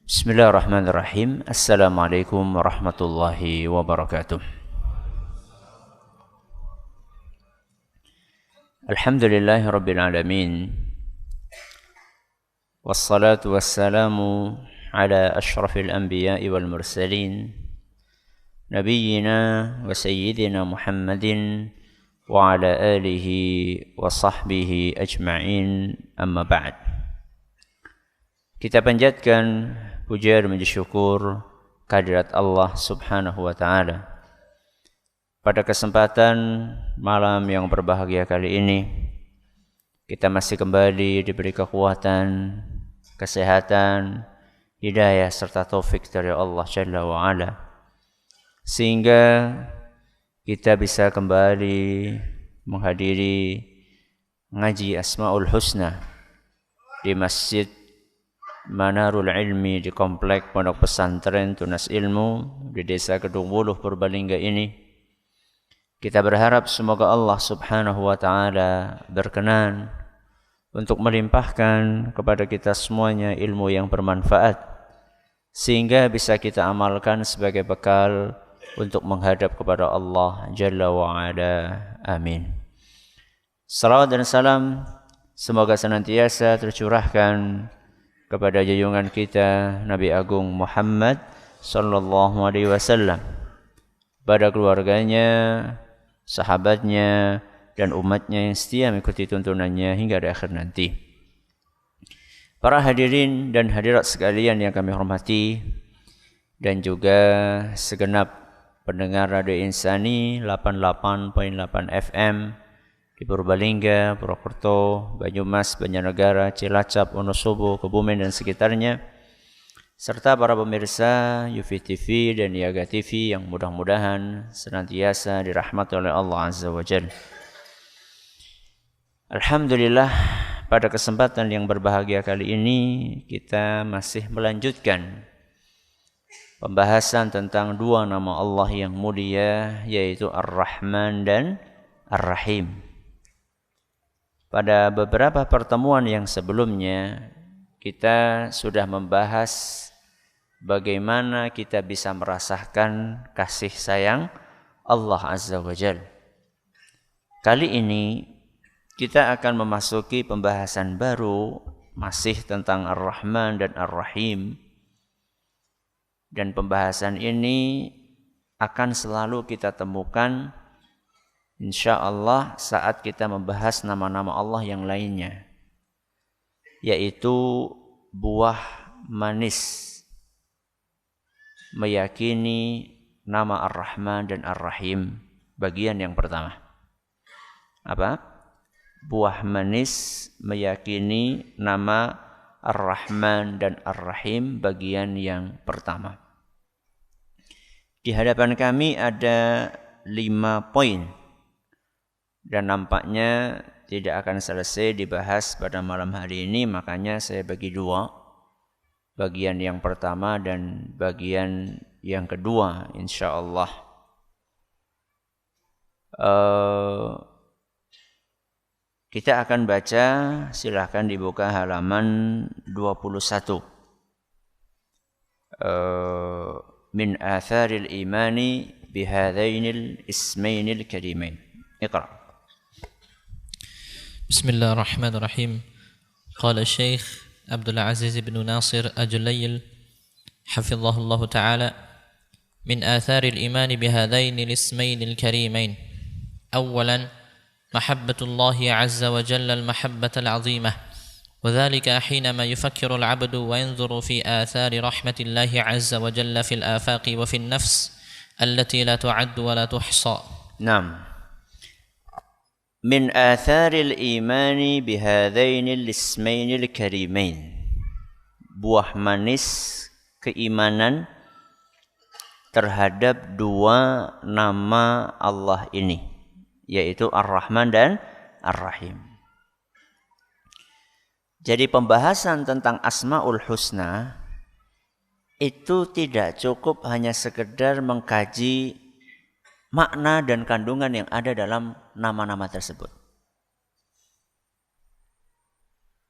Bismillahirrahmanirrahim. Assalamualaikum warahmatullahi wabarakatuh. Alhamdulillahi rabbil alamin. Wassalatu wassalamu ala ashrafil anbiya'i wal mursalin. Nabiyyina wa sayyidina Muhammadin wa ala alihi wa sahbihi ajma'in, amma ba'd. Kita panjatkan puja dan puji syukur kehadirat Allah Subhanahu wa taala. Pada kesempatan malam yang berbahagia kali ini, kita masih kembali diberi kekuatan, kesehatan, hidayah serta taufik dari Allah Jalla wa Ala, sehingga kita bisa kembali menghadiri ngaji Asmaul Husna di Masjid Manarul Ilmi di Komplek Pondok Pesantren Tunas Ilmu di Desa Kedung Wuluh, Purbalingga ini. Kita berharap semoga Allah Subhanahu wa taala berkenan untuk melimpahkan kepada kita semuanya ilmu yang bermanfaat, sehingga bisa kita amalkan sebagai bekal untuk menghadap kepada Allah Jalla wa Ala. Amin. Salawat dan salam semoga senantiasa tercurahkan kepada junjungan kita Nabi Agung Muhammad sallallahu alaihi wasallam, pada keluarganya, sahabatnya, dan umatnya yang setia mengikuti tuntunannya hingga di akhir nanti. Para hadirin dan hadirat sekalian yang kami hormati, dan juga segenap pendengar Radio Insani 88.8 FM di Purbalingga, Purwokerto, Banyumas, Banjarnegara, Cilacap, Wonosobo, Kebumen dan sekitarnya, serta para pemirsa Yufi TV dan Niaga TV yang mudah-mudahan senantiasa dirahmati oleh Allah Azza wa Jalla. Alhamdulillah, pada kesempatan yang berbahagia kali ini kita masih melanjutkan pembahasan tentang dua nama Allah yang mulia, yaitu Ar-Rahman dan Ar-Rahim. Pada beberapa pertemuan yang sebelumnya kita sudah membahas bagaimana kita bisa merasakan kasih sayang Allah Azza wa Jalla. Kali ini kita akan memasuki pembahasan baru, masih tentang Ar-Rahman dan Ar-Rahim. Dan pembahasan ini akan selalu kita temukan InsyaAllah saat kita membahas nama-nama Allah yang lainnya, yaitu buah manis meyakini nama Ar-Rahman dan Ar-Rahim, bagian yang pertama. Apa? Buah manis meyakini nama Ar-Rahman dan Ar-Rahim, bagian yang pertama. Di hadapan kami ada 5 poin, dan nampaknya tidak akan selesai dibahas pada malam hari ini, makanya saya bagi 2, bagian yang pertama dan bagian yang kedua, insyaallah. Kita akan baca, silahkan dibuka halaman 21. Min atharil imani bihadainil ismainil karimain. Iqra. بسم الله الرحمن الرحيم. قال الشيخ عبد العزيز بن ناصر الجليل حفظه الله تعالى: من آثار الإيمان بهذين الاسمين الكريمين: أولا محبة الله عز وجل المحبة العظيمة، وذلك حينما يفكر العبد وينظر في آثار رحمة الله عز وجل في الآفاق وفي النفس التي لا تعد ولا تحصى. نعم. Min atharil imani bihadainil ismainil karimain. Buah manis keimanan terhadap 2 nama Allah ini, yaitu Ar-Rahman dan Ar-Rahim. Jadi pembahasan tentang Asmaul Husna itu tidak cukup hanya sekedar mengkaji makna dan kandungan yang ada dalam nama-nama tersebut.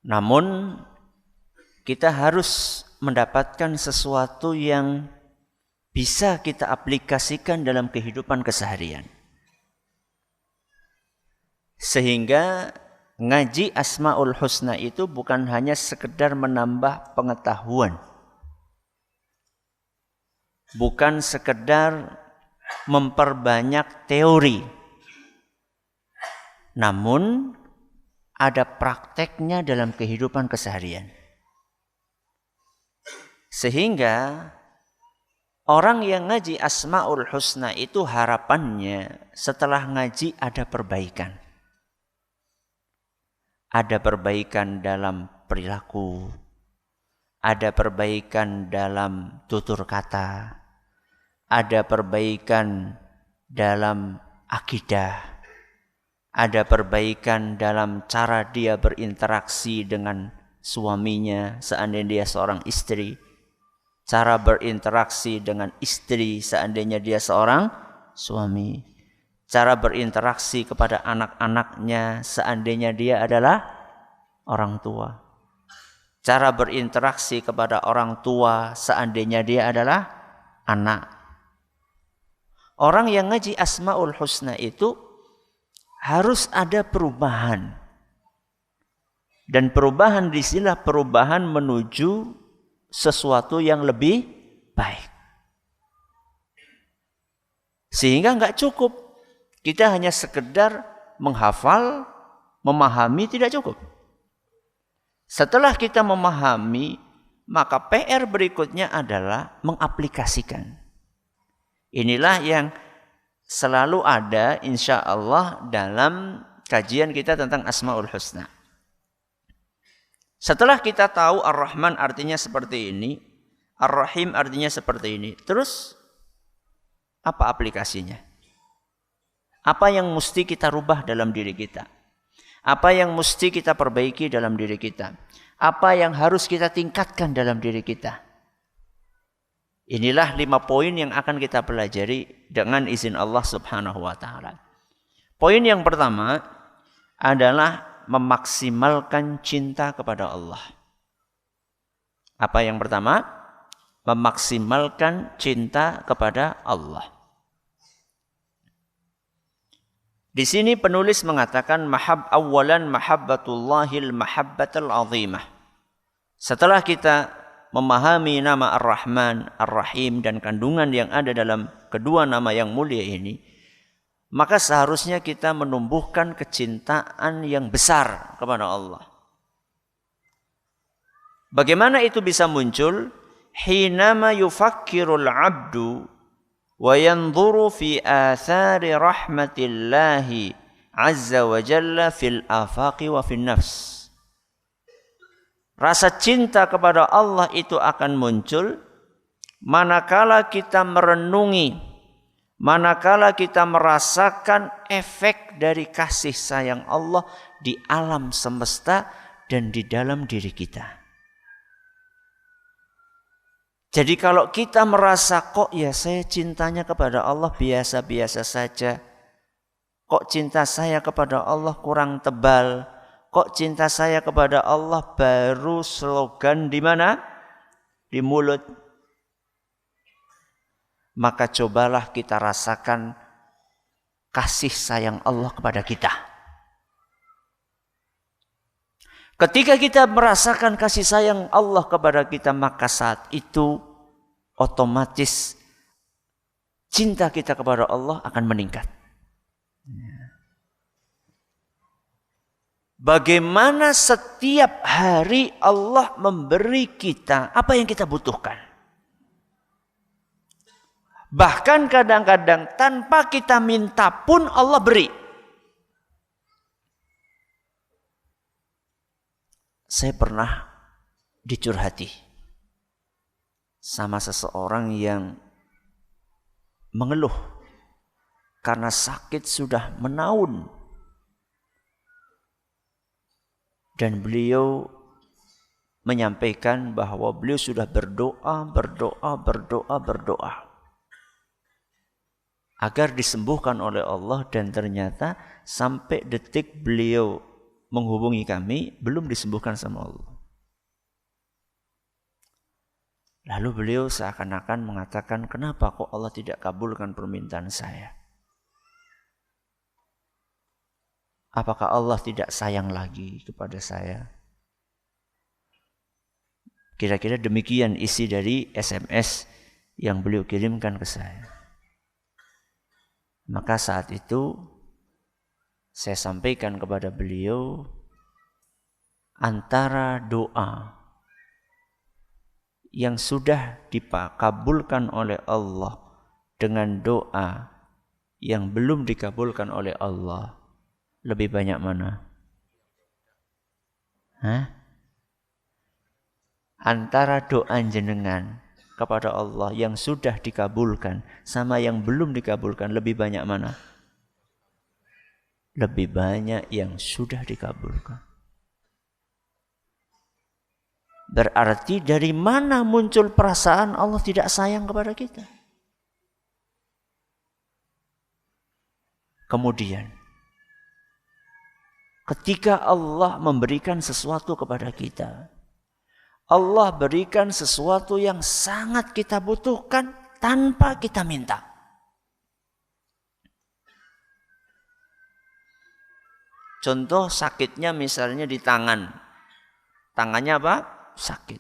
Namun kita harus mendapatkan sesuatu yang bisa kita aplikasikan dalam kehidupan keseharian. Sehingga ngaji Asmaul Husna itu bukan hanya sekedar menambah pengetahuan. Bukan sekedar memperbanyak teori. Namun ada prakteknya dalam kehidupan keseharian. Sehingga orang yang ngaji Asmaul Husna itu harapannya setelah ngaji ada perbaikan. Ada perbaikan dalam perilaku, ada perbaikan dalam tutur kata, ada perbaikan dalam akidah, ada perbaikan dalam cara dia berinteraksi dengan suaminya seandainya dia seorang istri, cara berinteraksi dengan istri seandainya dia seorang suami, cara berinteraksi kepada anak-anaknya seandainya dia adalah orang tua, cara berinteraksi kepada orang tua seandainya dia adalah anak. Orang yang ngaji Asmaul Husna itu harus ada perubahan. Dan perubahan disinilah perubahan menuju sesuatu yang lebih baik. Sehingga enggak cukup kita hanya sekedar menghafal, memahami, tidak cukup. Setelah kita memahami, maka PR berikutnya adalah mengaplikasikan. Inilah yang selalu ada insya Allah dalam kajian kita tentang Asmaul Husna. Setelah kita tahu Ar-Rahman artinya seperti ini, Ar-Rahim artinya seperti ini, terus apa aplikasinya? Apa yang mesti kita rubah dalam diri kita? Apa yang mesti kita perbaiki dalam diri kita? Apa yang harus kita tingkatkan dalam diri kita? Inilah 5 poin yang akan kita pelajari dengan izin Allah Subhanahu wa taala. Poin yang pertama adalah memaksimalkan cinta kepada Allah. Apa yang pertama? Memaksimalkan cinta kepada Allah. Di sini penulis mengatakan awalan mahabbatullahil mahabbatal azimah. Setelah kita memahami nama Ar-Rahman, Ar-Rahim dan kandungan yang ada dalam kedua nama yang mulia ini, maka seharusnya kita menumbuhkan kecintaan yang besar kepada Allah. Bagaimana itu bisa muncul? Hinama yufakkirul abdu wa yanzuru fi athari rahmatillahi azza wa jalla fil afaqi wa fil nafs. Rasa cinta kepada Allah itu akan muncul manakala kita merenungi, manakala kita merasakan efek dari kasih sayang Allah di alam semesta dan di dalam diri kita. Jadi kalau kita merasa kok ya saya cintanya kepada Allah biasa-biasa saja. Kok cinta saya kepada Allah kurang tebal. Kok cinta saya kepada Allah baru slogan di mana? Di mulut. Maka cobalah kita rasakan kasih sayang Allah kepada kita. Ketika kita merasakan kasih sayang Allah kepada kita, maka saat itu otomatis cinta kita kepada Allah akan meningkat. Bagaimana setiap hari Allah memberi kita apa yang kita butuhkan. Bahkan kadang-kadang tanpa kita minta pun Allah beri. Saya pernah dicurhati sama seseorang yang mengeluh karena sakit sudah menaun. Dan beliau menyampaikan bahwa beliau sudah berdoa agar disembuhkan oleh Allah, dan ternyata sampai detik beliau menghubungi kami belum disembuhkan sama Allah. Lalu beliau seakan-akan mengatakan, kenapa kok Allah tidak kabulkan permintaan saya? Apakah Allah tidak sayang lagi kepada saya? Kira-kira demikian isi dari SMS yang beliau kirimkan ke saya. Maka saat itu saya sampaikan kepada beliau, antara doa yang sudah dikabulkan oleh Allah dengan doa yang belum dikabulkan oleh Allah, lebih banyak mana? Antara doa jenengan kepada Allah yang sudah dikabulkan sama yang belum dikabulkan, lebih banyak mana? Lebih banyak yang sudah dikabulkan. Berarti dari mana muncul perasaan Allah tidak sayang kepada kita? Kemudian, ketika Allah memberikan sesuatu kepada kita, Allah berikan sesuatu yang sangat kita butuhkan tanpa kita minta. Contoh sakitnya misalnya di tangan. Tangannya apa? Sakit.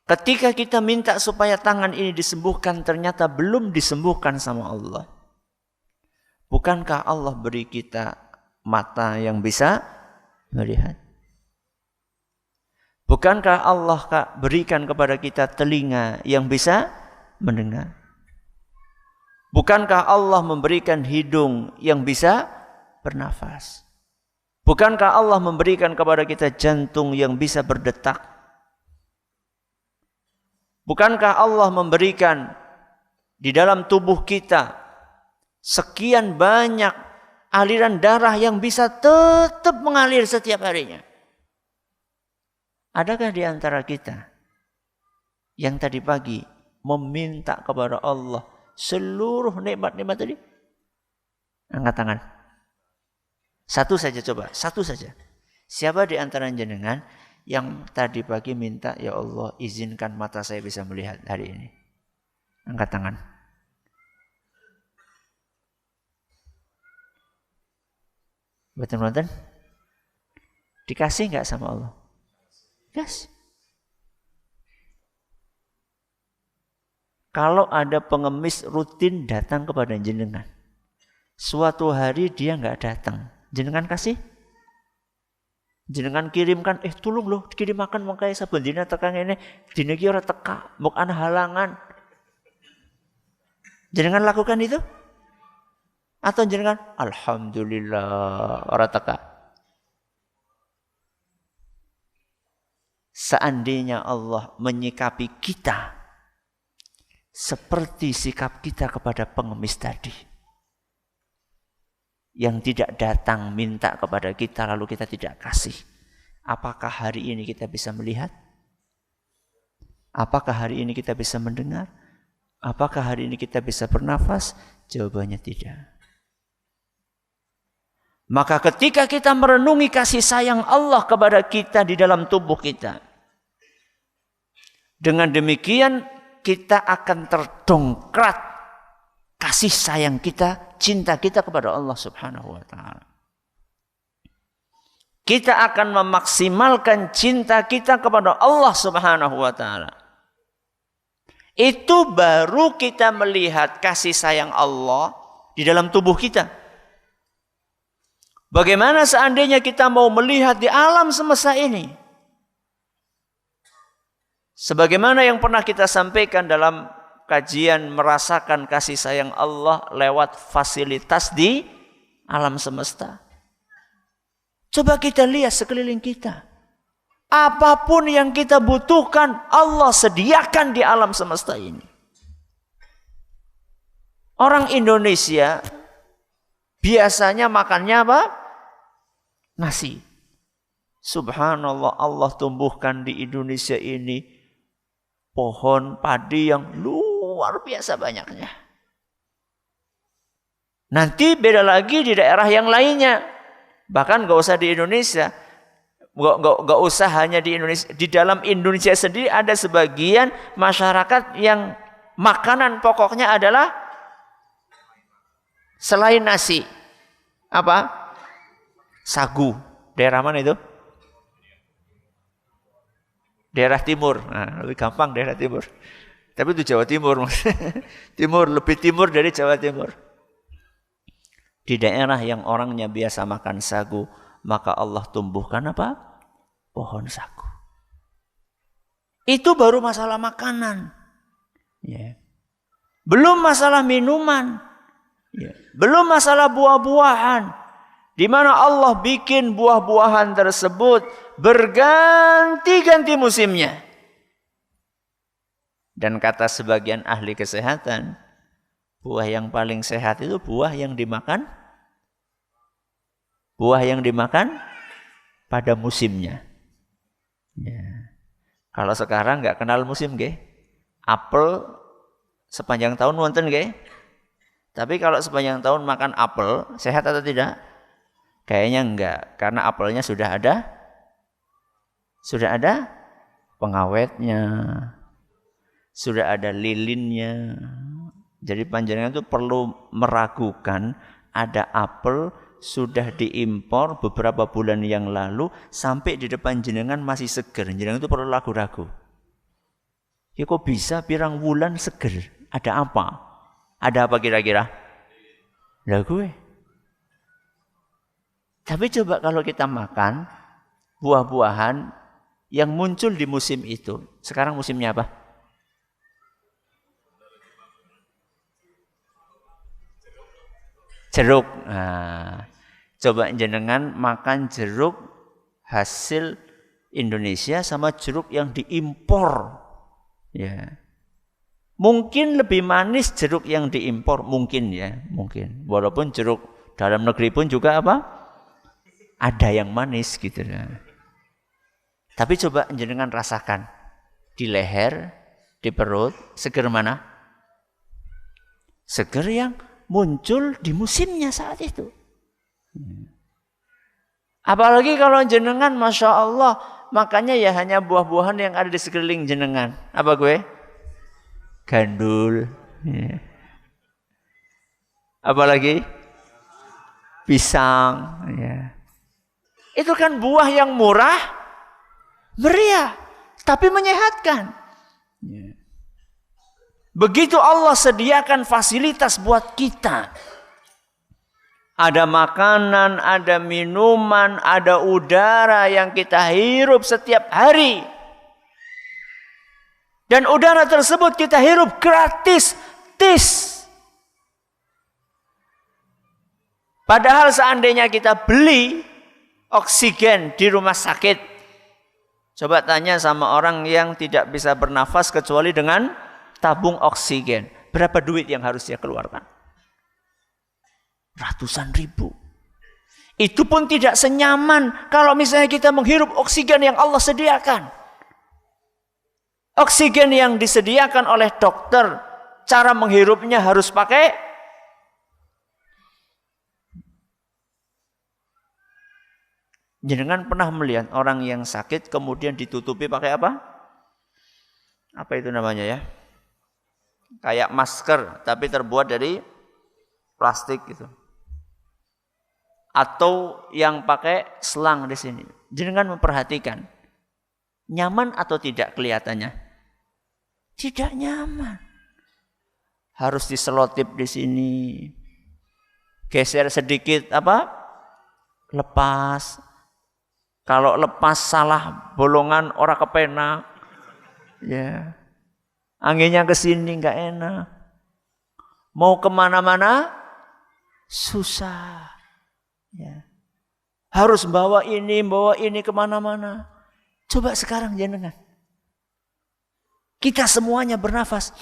Ketika kita minta supaya tangan ini disembuhkan, ternyata belum disembuhkan sama Allah. Bukankah Allah beri kita mata yang bisa melihat? Bukankah Allah berikan kepada kita telinga yang bisa mendengar? Bukankah Allah memberikan hidung yang bisa bernafas? Bukankah Allah memberikan kepada kita jantung yang bisa berdetak? Bukankah Allah memberikan di dalam tubuh kita sekian banyak aliran darah yang bisa tetap mengalir setiap harinya? Adakah di antara kita yang tadi pagi meminta kepada Allah seluruh nikmat-nikmat tadi? Angkat tangan. Satu saja coba, satu saja. Siapa di antara jenengan yang tadi pagi minta, ya Allah izinkan mata saya bisa melihat hari ini? Angkat tangan. Betul-betul? Dikasih enggak sama Allah? Dikasih. Kalau ada pengemis rutin datang kepada jenengan, suatu hari dia enggak datang, jenengan kasih? Jenengan kirimkan, tolong loh kirim makan makanya saben dina tekan ini dina iki ora teka, muk ana halangan. Jenengan lakukan itu? Atau jenengan alhamdulillah ora teka? Seandainya Allah menyikapi kita seperti sikap kita kepada pengemis tadi, yang tidak datang minta kepada kita lalu kita tidak kasih, apakah hari ini kita bisa melihat? Apakah hari ini kita bisa mendengar? Apakah hari ini kita bisa bernafas? Jawabannya tidak. Maka ketika kita merenungi kasih sayang Allah kepada kita di dalam tubuh kita, dengan demikian kita akan terdongkrak kasih sayang kita, cinta kita kepada Allah Subhanahu wa ta'ala. Kita akan memaksimalkan cinta kita kepada Allah Subhanahu wa ta'ala. Itu baru kita melihat kasih sayang Allah di dalam tubuh kita. Bagaimana seandainya kita mau melihat di alam semesta ini? Sebagaimana yang pernah kita sampaikan dalam kajian merasakan kasih sayang Allah lewat fasilitas di alam semesta. Coba kita lihat sekeliling kita. Apapun yang kita butuhkan, Allah sediakan di alam semesta ini. Orang Indonesia biasanya makannya apa? Nasi. Subhanallah, Allah tumbuhkan di Indonesia ini pohon padi yang luar biasa banyaknya. Nanti beda lagi di daerah yang lainnya. Bahkan gak usah di Indonesia. Nggak usah hanya di Indonesia. Di dalam Indonesia sendiri ada sebagian masyarakat yang makanan pokoknya adalah selain nasi. Apa? Sagu. Daerah mana itu? Daerah timur. Nah, lebih gampang daerah timur. Tapi itu Jawa Timur. Timur, lebih timur dari Jawa Timur. Di daerah yang orangnya biasa makan sagu, maka Allah tumbuhkan apa? Pohon sagu. Itu baru masalah makanan. Ya. Belum masalah minuman. Ya. Belum masalah buah-buahan. Di mana Allah bikin buah-buahan tersebut berganti-ganti musimnya. Dan kata sebagian ahli kesehatan, buah yang paling sehat itu buah yang dimakan pada musimnya. Ya. Kalau sekarang nggak kenal musim, nggih. Apel sepanjang tahun wonten, nggih. Tapi kalau sepanjang tahun makan apel, sehat atau tidak? Kayaknya enggak, karena apelnya sudah ada pengawetnya, sudah ada lilinnya. Jadi panjenengan itu perlu meragukan ada apel sudah diimpor beberapa bulan yang lalu sampai di depan jenengan masih seger. Jenengan itu perlu ragu-ragu. Ya kok bisa pirang bulan seger? Ada apa? Ada apa kira-kira? Lah gue. Tapi coba kalau kita makan buah-buahan yang muncul di musim itu. Sekarang musimnya apa? Jeruk. Nah, coba jenengan makan jeruk hasil Indonesia sama jeruk yang diimpor. Ya. Mungkin lebih manis jeruk yang diimpor, mungkin ya, mungkin. Walaupun jeruk dalam negeri pun juga apa? Ada yang manis gitu ya. Tapi coba jenengan rasakan di leher, di perut, seger mana? Seger yang muncul di musimnya saat itu. Apalagi kalau jenengan, Masya Allah, makanya ya hanya buah-buahan yang ada di sekeliling jenengan. Apa gue? Gandul. Ya. Apalagi? Pisang. Ya. Itu kan buah yang murah, meriah, tapi menyehatkan. Ya. Begitu Allah sediakan fasilitas buat kita. Ada makanan, ada minuman, ada udara yang kita hirup setiap hari. Dan udara tersebut kita hirup gratis. Padahal seandainya kita beli oksigen di rumah sakit. Coba tanya sama orang yang tidak bisa bernafas kecuali dengan tabung oksigen. Berapa duit yang harus dia keluarkan? Ratusan ribu. Itu pun tidak senyaman kalau misalnya kita menghirup oksigen yang Allah sediakan. Oksigen yang disediakan oleh dokter, cara menghirupnya harus pakai jenengan pernah melihat orang yang sakit kemudian ditutupi pakai apa? Apa itu namanya ya? Kayak masker tapi terbuat dari plastik gitu. Atau yang pakai selang di sini. Jenengan memperhatikan nyaman atau tidak kelihatannya? Tidak nyaman. Harus diselotip di sini. Geser sedikit apa? Lepas. Kalau lepas salah bolongan ora kepenak. Ya. Anginnya ke sini enggak enak. Mau kemana-mana susah. Ya. Harus bawa ini kemana-mana. Coba sekarang jenengan. Kita semuanya bernafas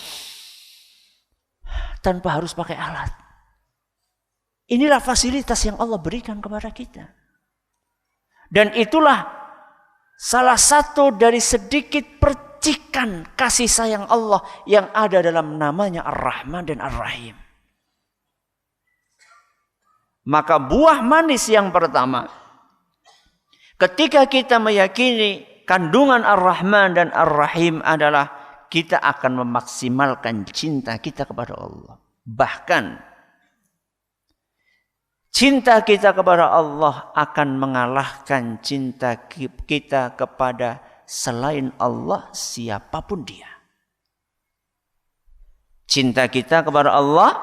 tanpa harus pakai alat. Inilah fasilitas yang Allah berikan kepada kita. Dan itulah salah satu dari sedikit percikan kasih sayang Allah yang ada dalam namanya Ar-Rahman dan Ar-Rahim. Maka buah manis yang pertama, Ketika kita meyakini kandungan Ar-Rahman dan Ar-Rahim adalah kita akan memaksimalkan cinta kita kepada Allah. Bahkan cinta kita kepada Allah akan mengalahkan cinta kita kepada selain Allah siapapun dia. Cinta kita kepada Allah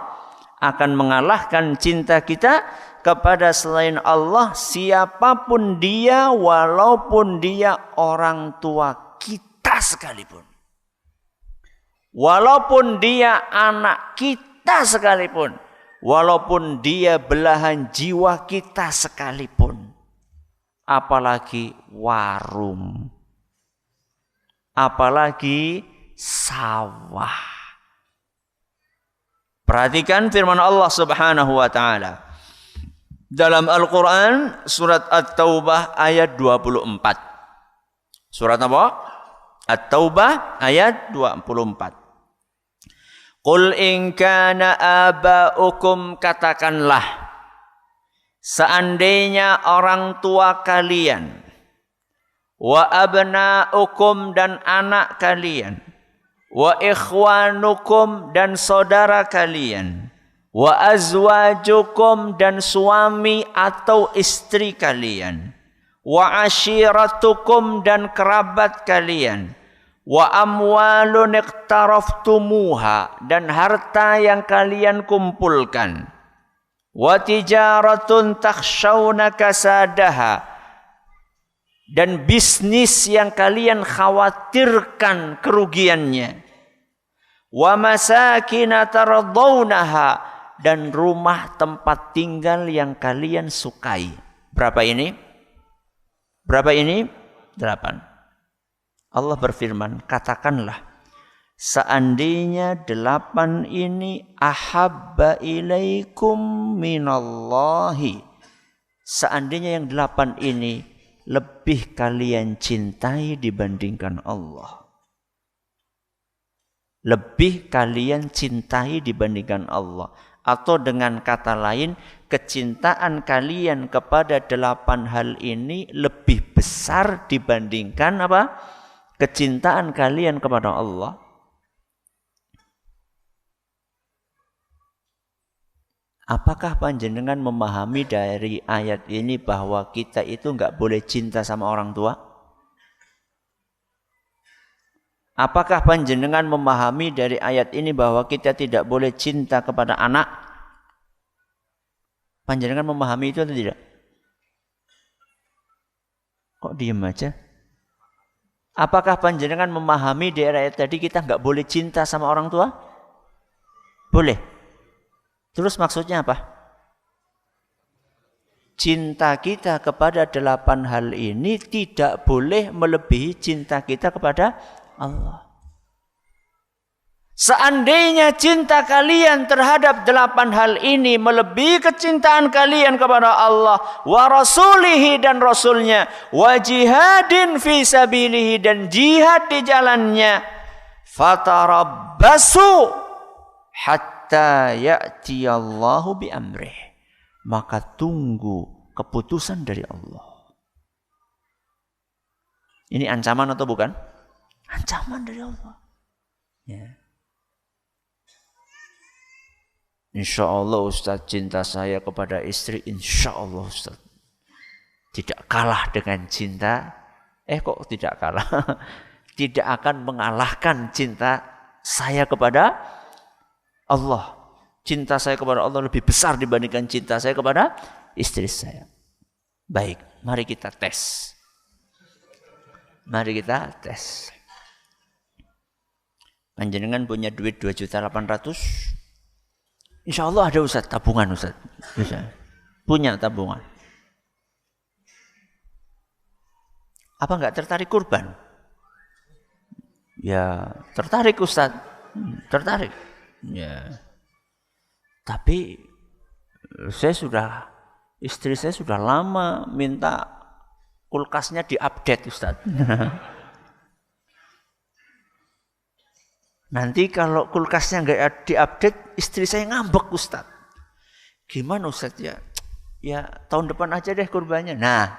akan mengalahkan cinta kita kepada selain Allah siapapun dia, walaupun dia orang tua kita sekalipun. Walaupun dia anak kita sekalipun. Walaupun dia belahan jiwa kita sekalipun. Apalagi warung. Apalagi sawah. Perhatikan firman Allah Subhanahu wa taala dalam Al-Qur'an surat At-Taubah ayat 24. Surat apa? At-Taubah ayat 24. Qul in kana aba'ukum, katakanlah seandainya orang tua kalian, wa abna'ukum dan anak kalian, wa ikhwanukum dan saudara kalian, wa azwajukum dan suami atau istri kalian, wa ashiratukum dan kerabat kalian, wa amwalun iqtaraftumuha dan harta yang kalian kumpulkan, wa tijaratun takhshawna kasadaha dan bisnis yang kalian khawatirkan kerugiannya, wa masakina tardawnaha dan rumah tempat tinggal yang kalian sukai. Berapa ini? Berapa ini? 8. Allah berfirman, katakanlah seandainya 8 ini ahabba ilaikum minallahi, seandainya yang 8 ini lebih kalian cintai dibandingkan Allah. Lebih kalian cintai dibandingkan Allah. Atau dengan kata lain, kecintaan kalian kepada 8 hal ini lebih besar dibandingkan apa? Kecintaan kalian kepada Allah. Apakah panjenengan memahami dari ayat ini bahwa kita itu enggak boleh cinta sama orang tua? Apakah panjenengan memahami dari ayat ini bahwa kita tidak boleh cinta kepada anak? Panjenengan memahami itu atau tidak? Kok diam aja? Apakah panjenengan memahami dari ayat tadi kita enggak boleh cinta sama orang tua? Boleh. Terus maksudnya apa? Cinta kita kepada 8 hal ini tidak boleh melebihi cinta kita kepada Allah. Seandainya cinta kalian terhadap 8 hal ini melebihi kecintaan kalian kepada Allah, wa rasulihi dan rasulnya, wa jihadin fi sabilihi dan jihad di jalannya, fatarabbasu hatta ya'tiyallahu bi amrih, maka tunggu keputusan dari Allah. Ini ancaman atau bukan? Ancaman dari Allah. Ya. Insya Allah Ustaz, cinta saya kepada istri, insya Allah Ustaz tidak kalah dengan cinta. Kok tidak kalah? Tidak akan mengalahkan cinta saya kepada Allah. Cinta saya kepada Allah lebih besar dibandingkan cinta saya kepada istri saya. Baik, mari kita tes. Mari kita tes. Panjenengan punya duit 2.800.000? Insya Allah ada Ustaz, tabungan Ustaz. Bisa. Punya tabungan. Apa enggak tertarik kurban? Ya, tertarik Ustaz. Tertarik. Ya. Tapi istri saya sudah lama minta kulkasnya diupdate Ustaz. Nanti kalau kulkasnya enggak diupdate, istri saya ngambek Ustaz. Gimana Ustaz ya? Ya tahun depan aja deh kurbannya. Nah,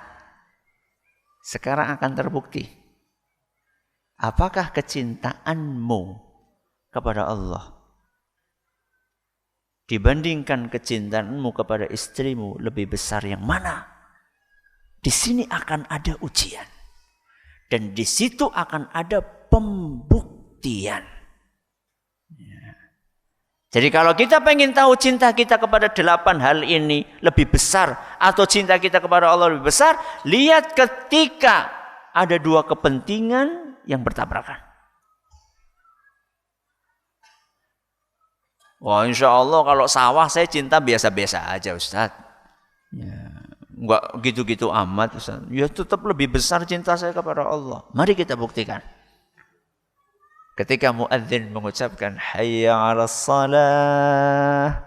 Sekarang akan terbukti. Apakah kecintaanmu kepada Allah dibandingkan kecintaanmu kepada istrimu lebih besar yang mana? Di sini akan ada ujian. Dan di situ akan ada pembuktian. Jadi kalau kita pengen tahu cinta kita kepada 8 hal ini lebih besar atau cinta kita kepada Allah lebih besar, lihat ketika ada 2 kepentingan yang bertabrakan. Wah, insya Allah kalau sawah saya cinta biasa-biasa aja, Ustaz. Ya, enggak gitu-gitu amat, Ustaz. Ya tetap lebih besar cinta saya kepada Allah. Mari kita buktikan. Ketika muadzin mengucapkan hayya 'alas shalah,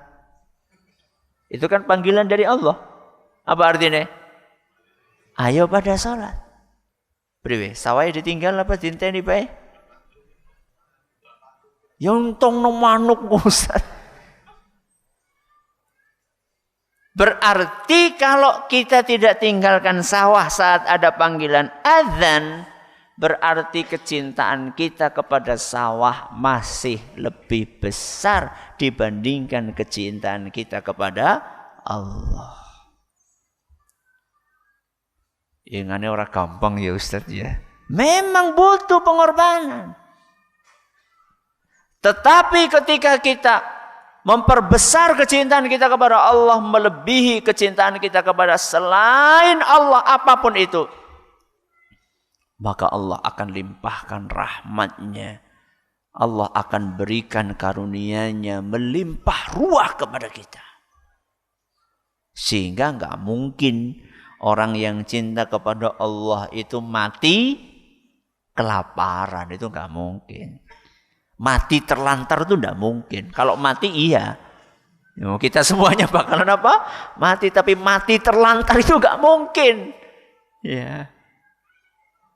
itu kan panggilan dari Allah. Apa artinya? Ayo pada salat. Priwe, sawai ditinggal apa dinteni bae? Ya untung no manuk Ustaz. Berarti kalau kita tidak tinggalkan sawah saat ada panggilan azan, berarti kecintaan kita kepada sawah masih lebih besar dibandingkan kecintaan kita kepada Allah. Ingatnya orang gampang ya Ustaz ya. Memang butuh pengorbanan. Tetapi ketika kita memperbesar kecintaan kita kepada Allah melebihi kecintaan kita kepada selain Allah apapun itu, maka Allah akan limpahkan rahmatnya. Allah akan berikan karunia-Nya melimpah ruah kepada kita. Sehingga enggak mungkin orang yang cinta kepada Allah itu mati kelaparan. Itu enggak mungkin. Mati terlantar itu enggak mungkin. Kalau mati iya. Kita semuanya bakalan apa? Mati. Tapi mati terlantar itu enggak mungkin. Ya.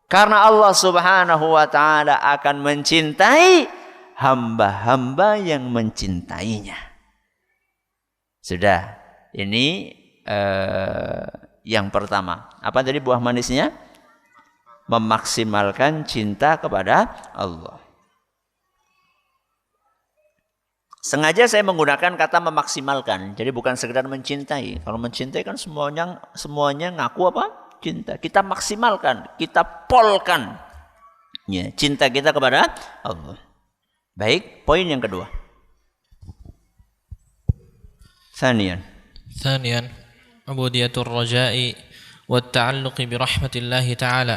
Karena Allah subhanahu wa ta'ala akan mencintai hamba-hamba yang mencintainya. Sudah. Ini yang pertama. Apa tadi buah manisnya? Memaksimalkan cinta kepada Allah. Sengaja saya menggunakan kata memaksimalkan. Jadi bukan sekedar mencintai. Kalau mencintai kan semuanya ngaku apa? Cinta. Kita maksimalkan, kita polkan ya, cinta kita kepada Allah. Baik, poin yang kedua. Thaniyan, ubudiyatur raja'i wa ta'alluqi bi rahmatillahi ta'ala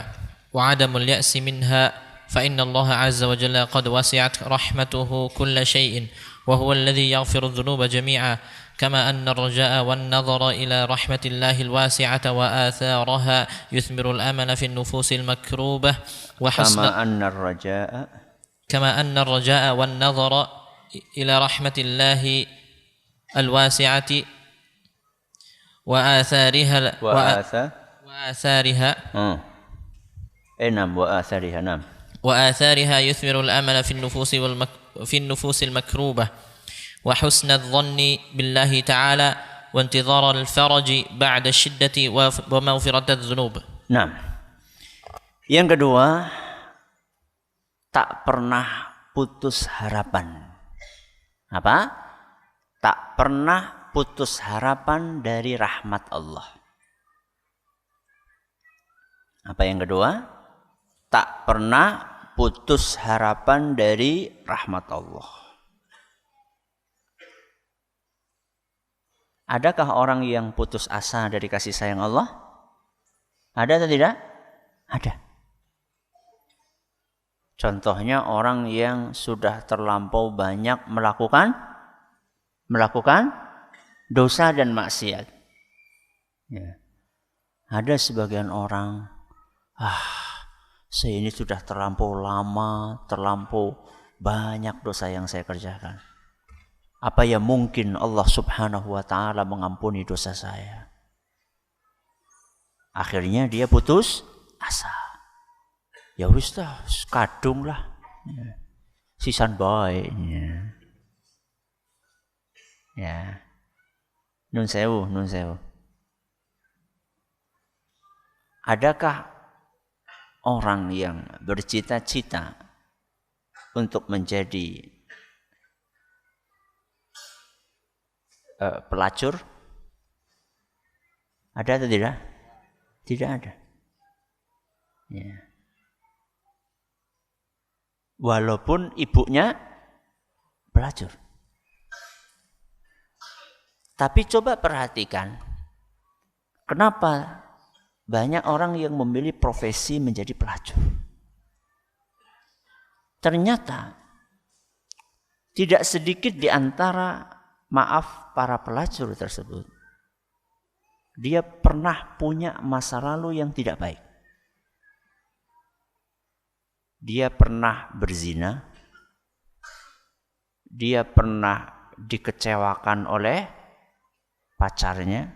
wa 'adamul ya'si minha fa inna Allah 'azza wa jalla qad wasi'at rahmatuhu kulla shay'in wa huwa alladhi yaghfiru adh-dhunuba jami'a. كما أن الرجاء والنظر إلى رحمة الله الواسعة وآثارها يثمر الأمل في النفوس المكروبة وحسن كما أن الرجاء والنظر إلى رحمة الله الواسعة وآثارها يثمر الأمل في النفوس المكروبة وحسن الظن بالله تعالى وانتظار الفرج بعد الشدة ومغفرة الذنوب. Nah, yang kedua, tak pernah putus harapan. Apa? Tak pernah putus harapan dari rahmat Allah. Apa yang kedua? Tak pernah putus harapan dari rahmat Allah. Adakah orang yang putus asa dari kasih sayang Allah? Ada atau tidak? Ada. Contohnya orang yang sudah terlampau banyak melakukan dosa dan maksiat. Ya. Ada sebagian orang, saya ini sudah terlampau lama, terlampau banyak dosa yang saya kerjakan. Apa ya mungkin Allah subhanahu wa ta'ala mengampuni dosa saya? Akhirnya dia putus asa. Ya wis dah, kadung lah. Ya. Sisan baik. Ya. Nun sewu. Adakah orang yang bercita-cita untuk menjadi pelacur? Ada atau tidak? Tidak ada. Ya. Walaupun ibunya pelacur. Tapi coba perhatikan, kenapa banyak orang yang memilih profesi menjadi pelacur? Ternyata tidak sedikit di antara para pelacur tersebut, dia pernah punya masa lalu yang tidak baik. Dia pernah berzina, dia pernah dikecewakan oleh pacarnya,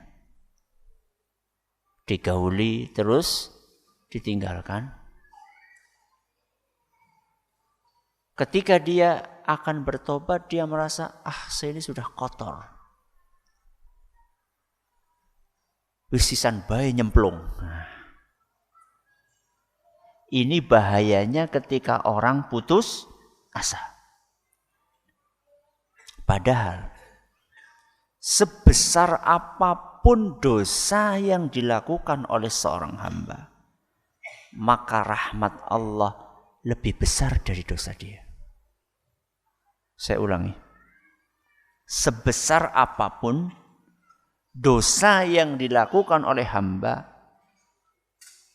digauli terus ditinggalkan. Ketika dia akan bertobat, dia merasa, saya ini sudah kotor. Wisisan bae nyemplung. Ini bahayanya ketika orang putus asa. Padahal sebesar apapun dosa yang dilakukan oleh seorang hamba, maka rahmat Allah lebih besar dari dosa dia. Saya ulangi. Sebesar apapun dosa yang dilakukan oleh hamba,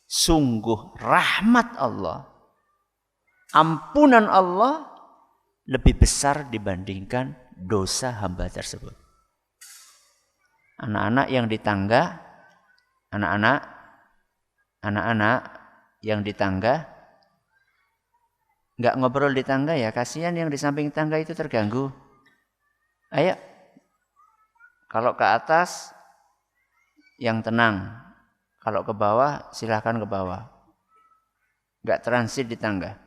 sungguh rahmat Allah, ampunan Allah lebih besar dibandingkan dosa hamba tersebut. Anak-anak yang di tangga, anak-anak yang di tangga, nggak ngobrol di tangga ya, kasihan yang di samping tangga itu terganggu. Ayo, kalau ke atas yang tenang, kalau ke bawah silahkan ke bawah, nggak transit di tangga.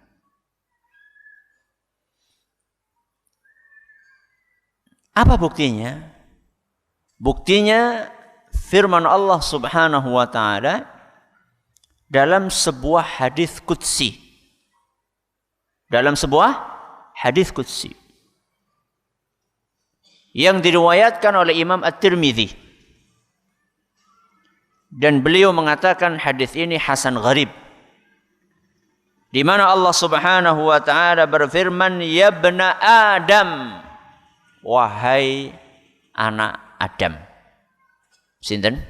Apa buktinya? Buktinya firman Allah Subhanahu wa taala dalam sebuah hadis qudsi. Dalam sebuah hadis qudsi yang diriwayatkan oleh Imam At-Tirmidzi, dan beliau mengatakan hadis ini hasan gharib, di mana Allah Subhanahu wa taala berfirman, ya bna Adam, wahai anak Adam. Sinten?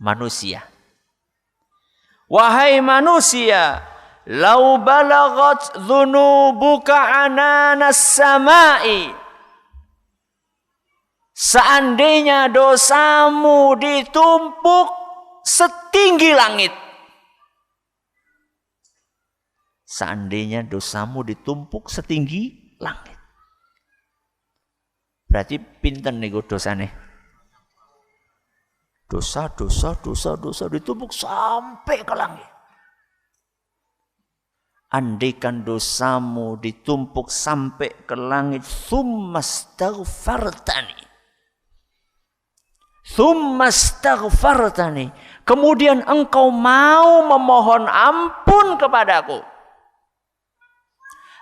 Manusia. Wahai manusia, lau balagat dhunubuka ananas samai, seandainya dosamu ditumpuk setinggi langit. Seandainya dosamu ditumpuk setinggi langit. Berarti pinten niku dosane? Dosa ditumpuk sampai ke langit. Andaikan dosamu ditumpuk sampai ke langit, thumma astaghfartani, kemudian engkau mau memohon ampun kepadaku,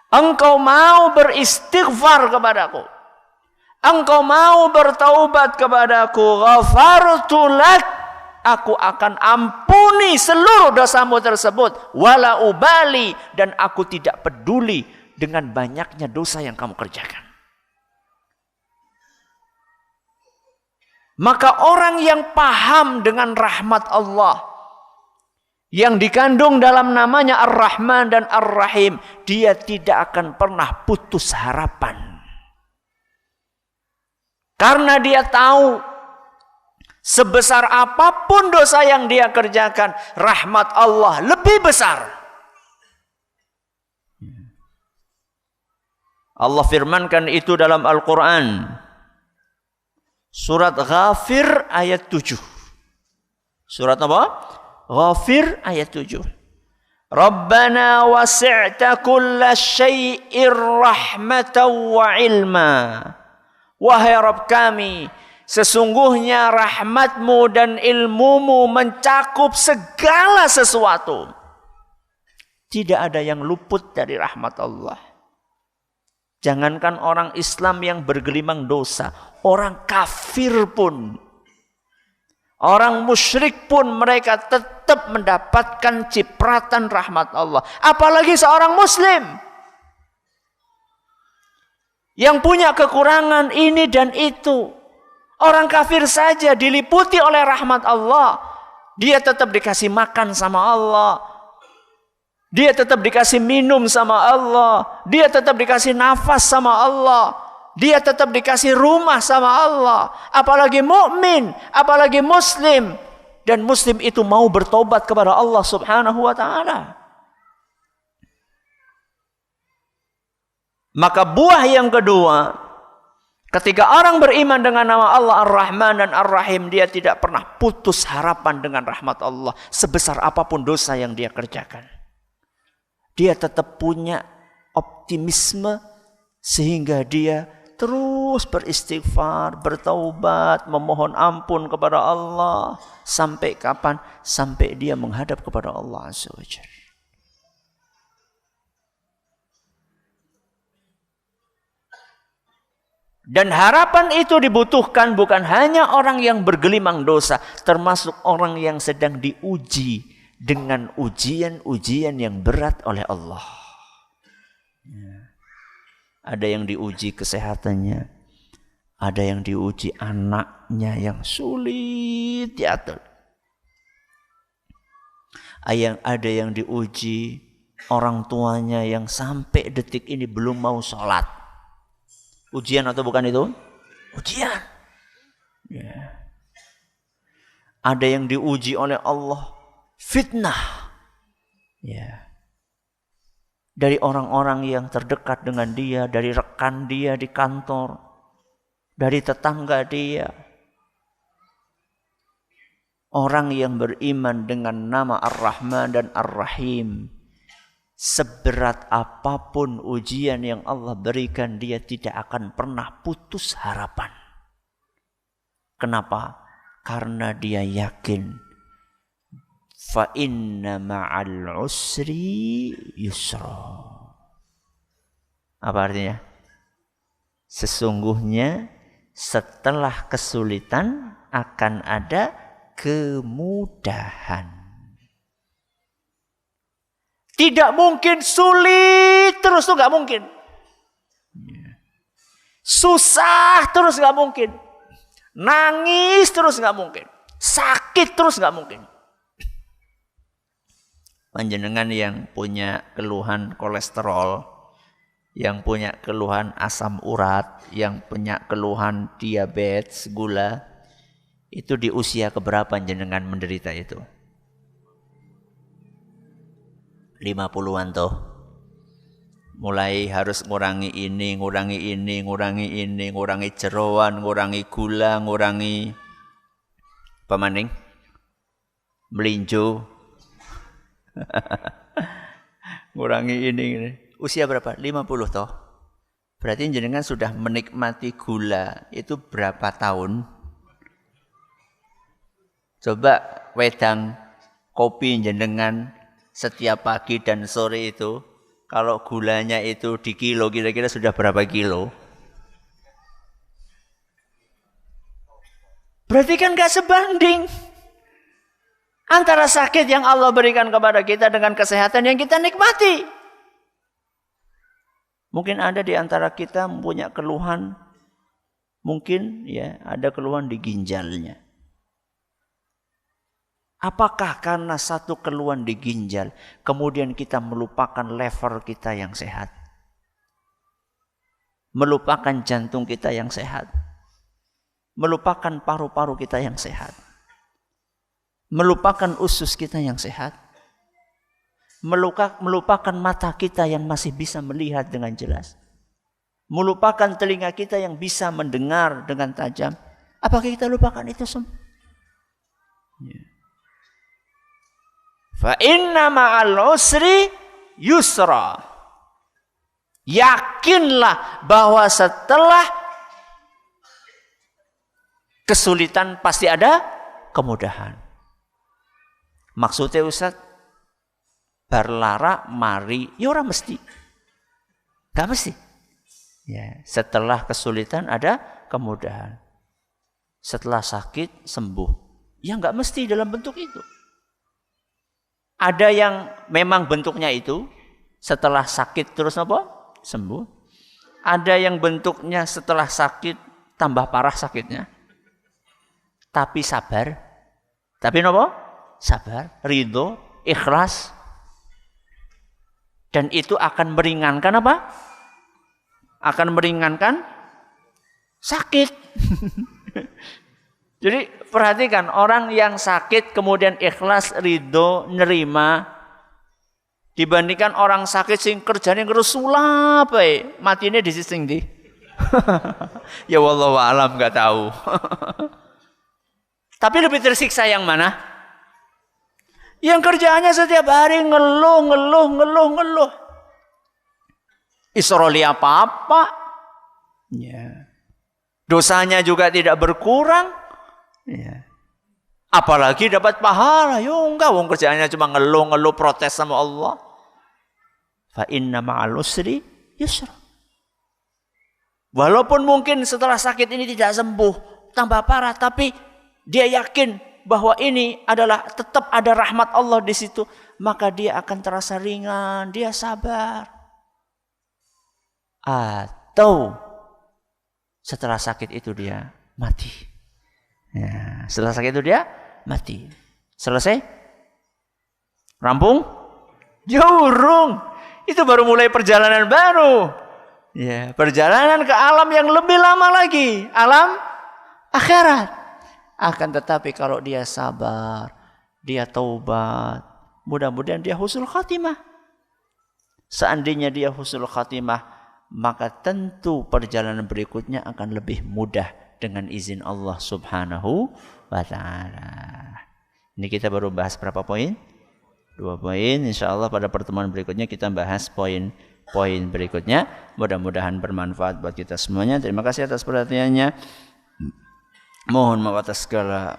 engkau mau beristighfar kepadaku, engkau mau bertaubat kepadaku, ghafartu lak, aku akan ampuni seluruh dosamu tersebut, wala ubali, dan aku tidak peduli dengan banyaknya dosa yang kamu kerjakan. Maka orang yang paham dengan rahmat Allah yang dikandung dalam namanya Ar-Rahman dan Ar-Rahim, dia tidak akan pernah putus harapan. Karena dia tahu sebesar apapun dosa yang dia kerjakan, rahmat Allah lebih besar. Allah firmankan itu dalam Al-Quran. Surat Ghafir ayat 7. Surat apa? Ghafir ayat 7. Rabbana wasi'ta kulla syai'ir rahmatan wa ilma. Wahai Rabb kami, Sesungguhnya rahmatmu dan ilmumu mencakup segala sesuatu. Tidak ada yang luput dari rahmat Allah. Jangankan orang Islam yang bergelimang dosa, orang kafir pun, orang musyrik pun mereka tetap mendapatkan cipratan rahmat Allah. Apalagi seorang muslim yang punya kekurangan ini dan itu. Orang kafir saja diliputi oleh rahmat Allah. Dia tetap dikasih makan sama Allah. Dia tetap dikasih minum sama Allah. Dia tetap dikasih nafas sama Allah. Dia tetap dikasih rumah sama Allah. Apalagi mukmin, apalagi muslim. Dan muslim itu mau bertobat kepada Allah Subhanahu wa ta'ala. Maka buah yang kedua, ketika orang beriman dengan nama Allah Ar-Rahman dan Ar-Rahim, dia tidak pernah putus harapan dengan rahmat Allah. Sebesar apapun dosa yang dia kerjakan, dia tetap punya optimisme sehingga dia terus beristighfar, bertaubat, memohon ampun kepada Allah. Sampai kapan? Sampai dia menghadap kepada Allah Azza wa Jalla. Dan harapan itu dibutuhkan bukan hanya orang yang bergelimang dosa, termasuk orang yang sedang diuji dengan ujian-ujian yang berat oleh Allah. Ada yang diuji kesehatannya, ada yang diuji anaknya yang sulit diatur, ada yang diuji orang tuanya yang sampai detik ini belum mau sholat. Ujian atau bukan itu? Ujian. Ya. Ada yang diuji oleh Allah, fitnah. Ya. Dari orang-orang yang terdekat dengan dia, dari rekan dia di kantor, dari tetangga dia. Orang yang beriman dengan nama Ar-Rahman dan Ar-Rahim, seberat apapun ujian yang Allah berikan, dia tidak akan pernah putus harapan. Kenapa? Karena dia yakin, fa inna ma'al usri yusra. Apa artinya? Sesungguhnya setelah kesulitan akan ada kemudahan. Tidak mungkin sulit terus, itu gak mungkin. Susah terus gak mungkin. Nangis terus gak mungkin. Sakit terus gak mungkin. Panjenengan yang punya keluhan kolesterol, yang punya keluhan asam urat, yang punya keluhan diabetes, gula, itu di usia keberapa jenengan menderita itu? 50-an toh. Mulai harus ngurangi ini, ngurangi jeroan, ngurangi gula, ngurangi apa maning? Melinjo. Ngurangi ini. Usia berapa? 50 toh. Berarti jenengan sudah menikmati gula itu berapa tahun? Coba wedang kopi jenengan setiap pagi dan sore itu, kalau gulanya itu di kilo, kira-kira sudah berapa kilo? Berarti kan gak sebanding antara sakit yang Allah berikan kepada kita dengan kesehatan yang kita nikmati. Mungkin ada di antara kita punya keluhan, mungkin ya ada keluhan di ginjalnya. Apakah karena satu keluhan di ginjal, kemudian kita melupakan lever kita yang sehat? Melupakan jantung kita yang sehat? Melupakan paru-paru kita yang sehat? Melupakan usus kita yang sehat? Melupakan mata kita yang masih bisa melihat dengan jelas? Melupakan telinga kita yang bisa mendengar dengan tajam? Apakah kita lupakan itu semua? Ya. Fa inna ma'al usri yusra. Yakinlah bahwa setelah kesulitan pasti ada kemudahan. Maksudnya Ustaz, berlara mari, ya orang mesti. Gak mesti. Ya, setelah kesulitan ada kemudahan. Setelah sakit sembuh. Ya gak mesti dalam bentuk itu. Ada yang memang bentuknya itu, setelah sakit terus apa? Sembuh. Ada yang bentuknya setelah sakit tambah parah sakitnya. Tapi sabar. Tapi apa? Sabar, ridho, ikhlas. Dan itu akan meringankan apa? Akan meringankan sakit. Jadi perhatikan, orang yang sakit kemudian ikhlas, ridho, nerima, dibandingkan orang sakit sing kerjane ngerusulap ae, matine di sisi ndi. Ya wallahu alam, enggak tahu. Tapi lebih tersiksa yang mana? Yang kerjaannya setiap hari ngeluh. Isroli apa-apa. Ya. Dosanya juga tidak berkurang. Ya. Apalagi dapat pahala. Yo enggak, wong kerjaannya cuma ngeluh protes sama Allah. Fa inna ma'al usri yusra. Walaupun mungkin setelah sakit ini tidak sembuh, tambah parah, tapi dia yakin bahwa ini adalah tetap ada rahmat Allah di situ, maka dia akan terasa ringan, dia sabar. Atau setelah sakit itu dia mati. Ya, setelah sakit itu dia mati. Selesai? Rampung? Jurung. Itu baru mulai perjalanan baru. Ya, perjalanan ke alam yang lebih lama lagi, alam akhirat. Akan tetapi kalau dia sabar, dia taubat, mudah-mudahan dia husnul khatimah. Seandainya dia husnul khatimah, maka tentu perjalanan berikutnya akan lebih mudah dengan izin Allah Subhanahu wa ta'ala. Ini kita baru bahas berapa poin? 2 poin. Insyaallah pada pertemuan berikutnya kita bahas poin-poin berikutnya. Mudah-mudahan bermanfaat buat kita semuanya. Terima kasih atas perhatiannya. Mohon maaf atas segala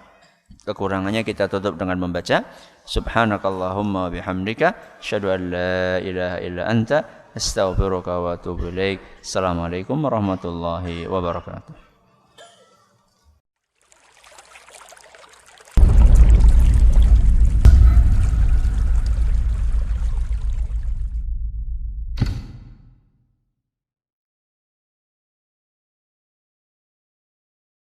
kekurangannya. Kita tutup dengan membaca Subhanakallahumma bihamdika asyhadu an la ilaha illa anta astaghfiruka wa atubu ilaik. Assalamualaikum warahmatullahi wabarakatuh.